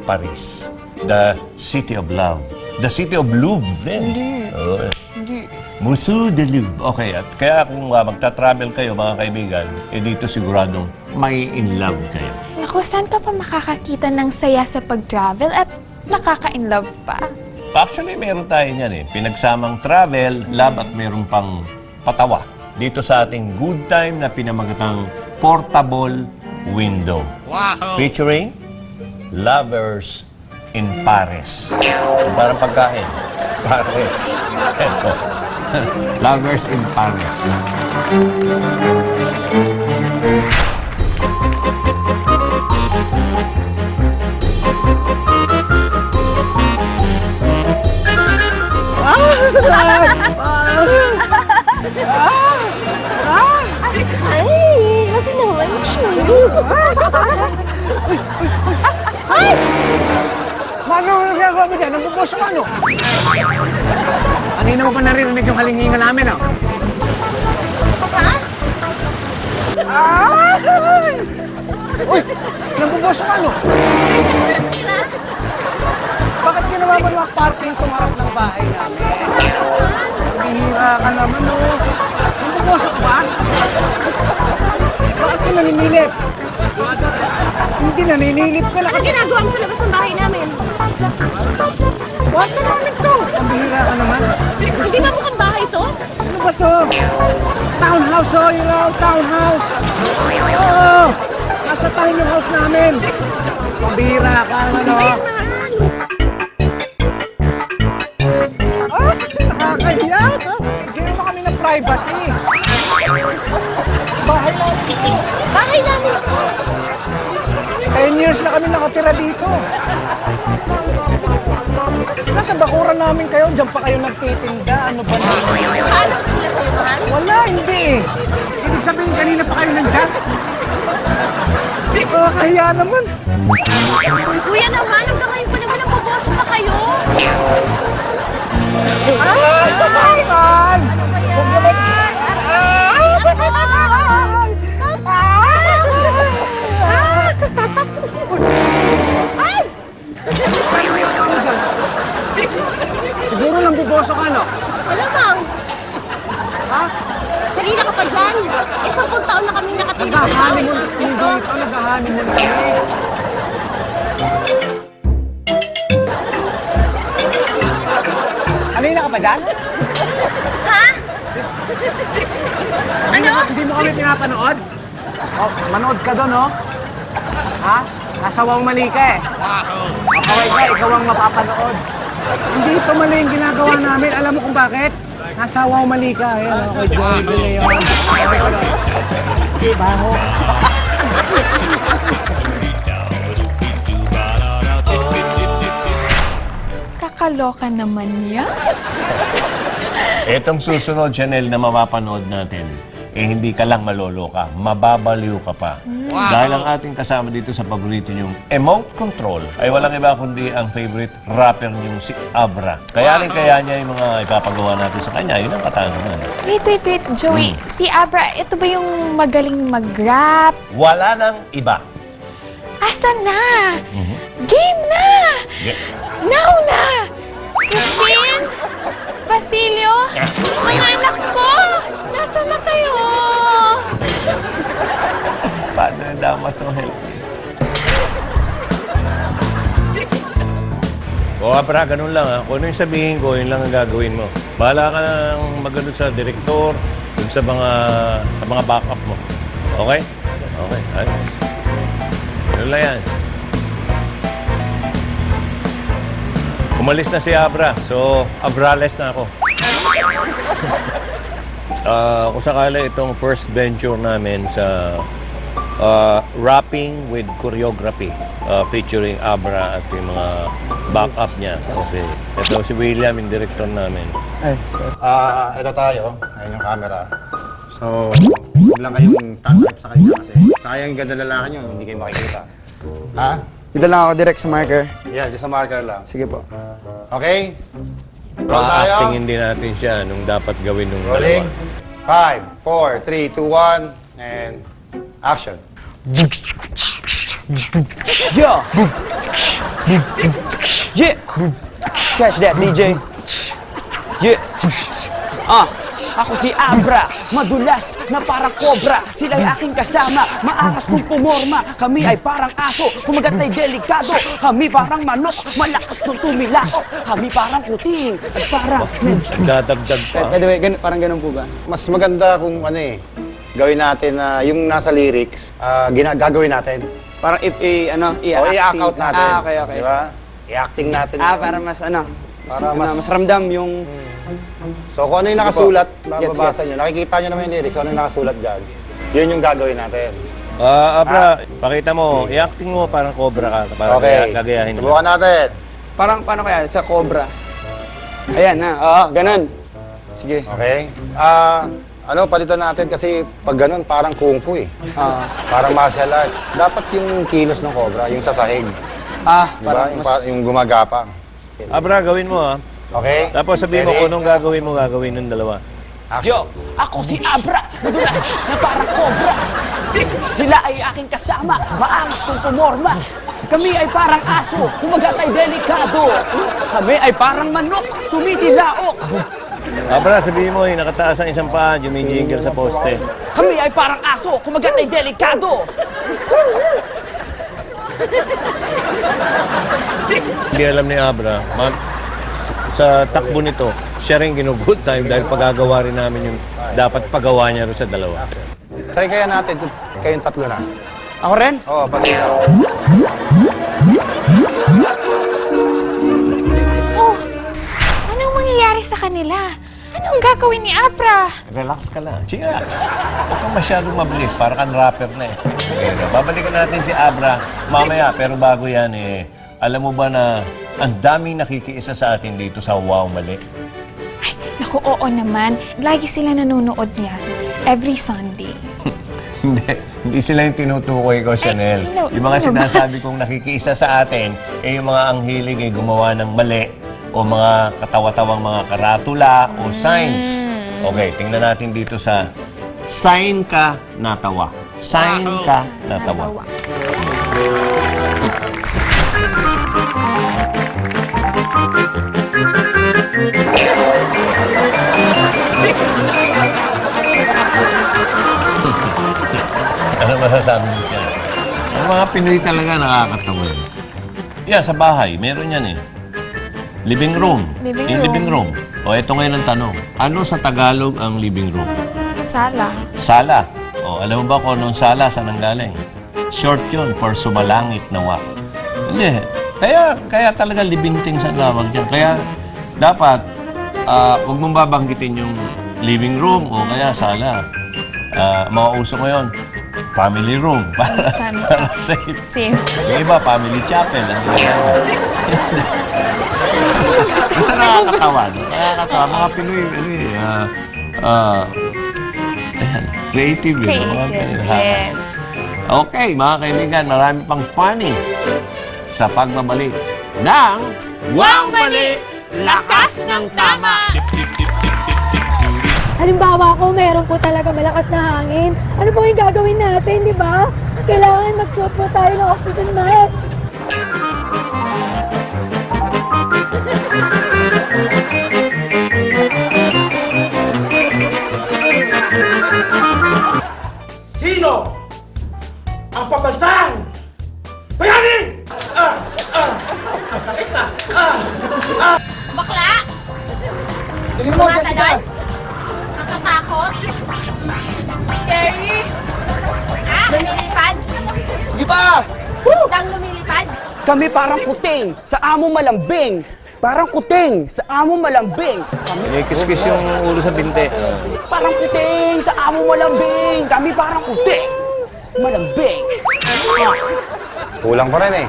Paris. The City of Love. The City of Louvre din. Hindi. Museo de Louvre. Okay, at kaya kung magta-travel kayo, mga kaibigan, dito siguradong may in love kayo. Naku, saan ka pa makakakita ng saya sa pag-travel at nakaka-in-love pa? Actually, meron tayo niyan pinagsamang travel, love at meron pang patawa. Dito sa ating good time na pinamagatang portable window. Wow! Featuring Lovers in Paris. Parang pagkain. Paris. Eto. Lovers in Paris. Ay, kasi naman siya. Ay! Ano nagagawa mo dyan? Nambuboso ka, ano? Kanina mo pa naririnig yung halingingan namin, oh. Ha? Ay! Uy! Nambuboso ka, ano? Bakit ginawa mo naman parking tumarap ng bahay namin? Bihira ka naman, oh. Nambuboso ka ba? Bakit ka naninilip? Hindi naninilip ka lang. Ano ginagawa mo sa labas ng bahay namin? Kwarto namin to. Ang bihira ka naman. Hindi ba mukhang bahay to? Ano ba to? Townhouse, oh. You know, townhouse. Oo. Nasa town yung house namin. Ang bihira ka naman, oh. Nakakahiya. Bigyan mo kami ng privacy. Bahay namin ito. Bahay namin to. 10 years na kami nakatira dito. Nasa bakuran namin kayo, diyan pa kayo nagtitinda. Ano ba na? Paano sila sa'yo, mahal? Wala, hindi eh. Ibig sabihin, kanina pa kayo nandyan. Nakakahiya naman. Kuya naman, hanggang ngayon pa naman napaboso pa kayo. Ay, naman! Huwag naman. Siguro lang buboso ka, no? Malamang. Ha? Kanina ka pa dyan. 10 taon na kami nakatira dito. Naghahanimon dito, naghahanimon kami. Kanina ka pa dyan? Ha? Ano? Hindi mo kami pinapanood? Oh, manood ka doon, no? Ha? Nasawang mali ka eh. Makaway ka, ikaw ang mapapanood. Hindi ito mali yung ginagawa namin. Alam mo kung bakit? Nasawang mali ka. Ayan, okay, Joey De Leon. Okay ka doon. Baho. Kakaloka naman yan. Etong susunod, Chanel, na mapapanood natin, hindi ka lang maloloka, mababaliw ka pa. Dahil ang ating kasama dito sa paborito niyong emote control ay walang iba kundi ang favorite rapper niyong si Abra. Kaya rin kaya niya yung mga ipapagawa natin sa kanya. Yun ang katanungan. Wait, Joey. Si Abra, ito ba yung magaling mag-rap? Wala nang iba. Asan na? Game na! Now na! Christine? Basilio? Mga anak ko! Nasaan na kayo? Paano na damas ng help me? O, Abra, ganun lang ha. Kung ano yung sabihin ko, yun lang ang gagawin mo. Bahala ka nang magano sa direktor, dun sa mga backup mo. Okay? Okay, ayos. Ganun lang yan. Umalis na si Abra, so Abrales na ako. Kung sakala itong first venture namin sa rapping with choreography featuring Abra at yung mga backup niya. Okay. Ito si William, yung director namin. Ito tayo. Ayun yung camera. So, huwag lang kayong tatrip sa kanya kasi sayang yung ganda lalaki niyo, hindi kayo makikita. Ha? Dito lang ako direct sa marker. Yeah, just sa marker lang. Sige po. Okay? Roll tayo. Actingin din natin siya nung dapat gawin nung Rolling. dalawa. 5, 4, 3, 2, 1, and action. Yeah! Yeah! Catch that, DJ. Yeah! Ako si Abra, madulas na parang kobra. Sila'y aking kasama, maangas kung pumorma. Kami ay parang aso, kumagat ay delikado. Kami parang manok, malakas kung tumilao. Kami parang kuting, at parang... Nagdadagdag pa. By the way, parang ganun po ba? Mas maganda kung gawin natin na yung nasa lyrics, gagawin natin. Parang O i-act out natin. Okay. Di ba? I-acting natin. Para mas mas ramdam yung... So kung ano yung nakasulat, Gets. mababasa nyo. Nakikita nyo naman yung lyrics, kung ano yung nakasulat dyan. Yun yung gagawin natin. Abra, pakita mo, i-acting mo parang cobra ka. Para gagayahin mo. Subukan natin. Parang paano kaya? Sa cobra. Ayan na, oo, ganun. Sige. Okay? Palitan natin kasi pag ganun, parang kung fu eh. Parang martial arts. Dapat yung kilos ng cobra, yung sa sahig. Diba? Parang Yung gumagapang. Abra, gawin mo Okay? Tapos sabihin mo kung anong gagawin ng dalawa. Yo, ako si Abra, madulas na parang cobra. Sila ay aking kasama, maangas kung pumorma. Kami ay parang aso, kumagat ay delikado. Kami ay parang manok, tumitilaok. Abra, sabihin mo, nakataas ang isang paa, jumijingle sa poste. Kami ay parang aso, kumagat ay delikado. Hindi alam ni Abra, sa takbo nito, siya rin ginugood time dahil pagagawa rin namin yung dapat pagawa niya rin sa dalawa. Try kaya natin kung kayong tatlo na. Ako rin? Oo, pati ako. Oh, anong mangyayari sa kanila? Anong gagawin ni Abra? Relax ka lang. Chillax. Huwag kang masyadong mabilis. Para kang rapper na babalikan natin si Abra mamaya. Pero bago yan alam mo ba na ang daming nakikiisa sa atin dito sa Wow Mali? Ay, naku, oo naman. Lagi sila nanonood niya. Every Sunday. Hindi sila yung tinutukoy ko, Chanel. Yung mga sino ba? sinasabi kong nakikiisa sa atin, yung mga ang hilig gumawa ng mali o mga katawa-tawang mga karatula o signs. Okay, tingnan natin dito sa sign ka natawa. Sign ka natawa. Ano masasabi niyo siya? Ang mga Pinoy talaga nakakatawa yun. Sa bahay, meron yan Living room. Living room. O, ito ngayon ang tanong. Ano sa Tagalog ang living room? Sala. Sala. O, alam mo ba kung anong sala? Saan ang galing? Short yun for sumalangit na wa. Hindi. Kaya talaga living things ang tawag dyan. Kaya dapat, huwag mong babanggitin yung living room o kaya sala. Mga uso ngayon, family room para safe. Safe. Yung iba, family chapel. Basta nakakatawa. Nakakatawa. Mga Pinoy, creative yun. Creative, yes. Okay, mga kaibigan, marami pang funny sa pagbabalik ng Wow Mali! Lakas ng tama! Halimbawa ko, meron po talaga malakas na hangin. Ano po yung gagawin natin, di ba? Kailangan mag-suot po tayo ng oxygen mask. Sino ang pabansang bayanin? Ang sakit na! Bakla! Dali mo, Jessica! Nakatakot? Scary? Lumilipad? Sige pa! Lang lumilipad? Kami parang kuting sa amo malambing. Parang kuting sa amo malambing. May kiskis yung ulo sa binte. Parang kuting sa amo malambing. Kami parang kuting. Malambing. Kulang pa rin